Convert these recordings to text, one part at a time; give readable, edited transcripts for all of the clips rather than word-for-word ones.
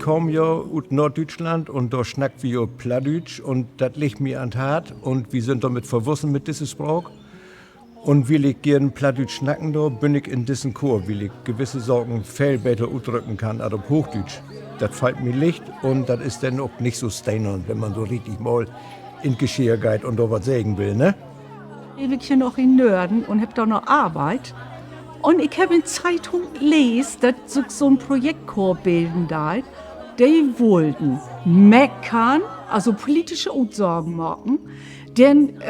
komme ja aus Norddeutschland und da schnackt wir Plattdeutsch und das liegt mir an Hart und wir sind damit verwussen mit diesem Sprach. Und will ich gern Plattdeutsch schnacken, da bin ich in diesem Chor, weil ich gewisse Sorgen viel besser ausdrücken kann als auf Hochdeutsch. Das fällt mir leicht und das ist dann auch nicht so steinern, wenn man so richtig mal in Geschirr geht und da was sagen will, ne? Ich hier noch in Nörden und hab da noch Arbeit. Und ich habe in Zeitung gelesen, dass so ein Projektchor bilden da. Die wollten meckern, also politische Aussagen machen, denn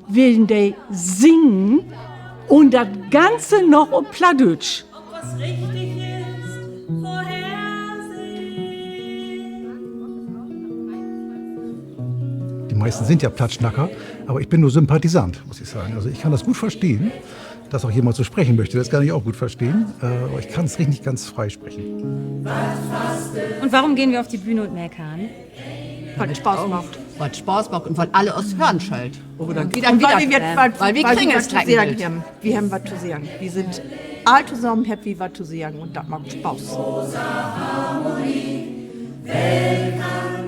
wollen die singen und das Ganze noch auf Plattdeutsch. Was richtig ist, vorhersehen. Die meisten sind ja Plattschnacker, aber ich bin nur Sympathisant, muss ich sagen. Also ich kann das gut verstehen, dass auch jemand so sprechen möchte. Das kann ich auch gut verstehen, aber ich kann es nicht ganz frei sprechen. Und warum gehen wir auf die Bühne und meckern? Weil es Spaß macht. Was Spaß macht und weil alle aus Hören schallt. Oder Weil wir kriegen es was zu sagen haben. Wir haben was zu sagen. Wir sind all zusammen happy, was zu sagen und das macht Spaß.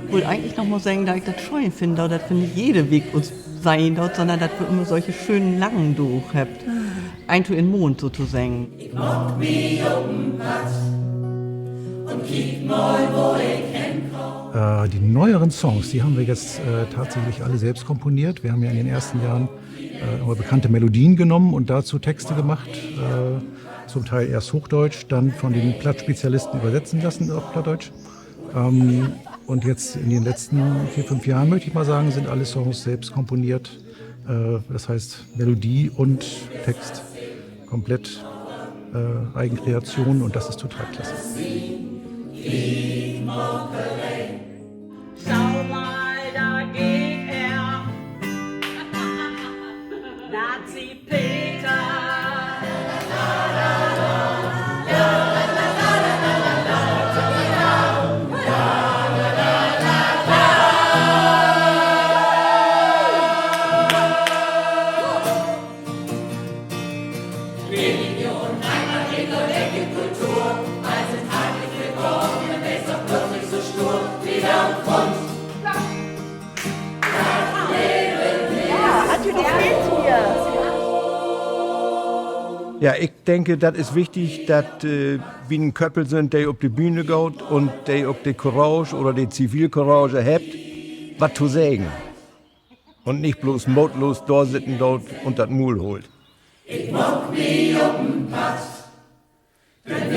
Ich wollte eigentlich noch mal sagen, dass ich das schön finde, dass finde ich jede Weg uns sein dort, sondern dass wir immer solche schönen langen durch habt. Ein in den Mond sozusagen. Ich mock mich um Platz und kiek mal, wo ich hinkomm. Die neueren Songs, die haben wir jetzt tatsächlich alle selbst komponiert. Wir haben ja in den ersten Jahren immer bekannte Melodien genommen und dazu Texte gemacht. Zum Teil erst Hochdeutsch, dann von den Plattspezialisten übersetzen lassen auf Plattdeutsch. Und jetzt in den letzten 4-5 Jahren, möchte ich mal sagen, sind alle Songs selbst komponiert. Das heißt Melodie und Text komplett Eigenkreation und das ist total klasse. Schau mal, da geht er. Nazi Peter. Ja, ich denke, das ist wichtig, dass wir ein Köppel sind, der auf die Bühne geht und der auch die Courage oder die Zivilcourage hat, was zu sagen. Und nicht bloß mutlos da sitzen dort und das Maul holt. Ich mock mich um Platz, denn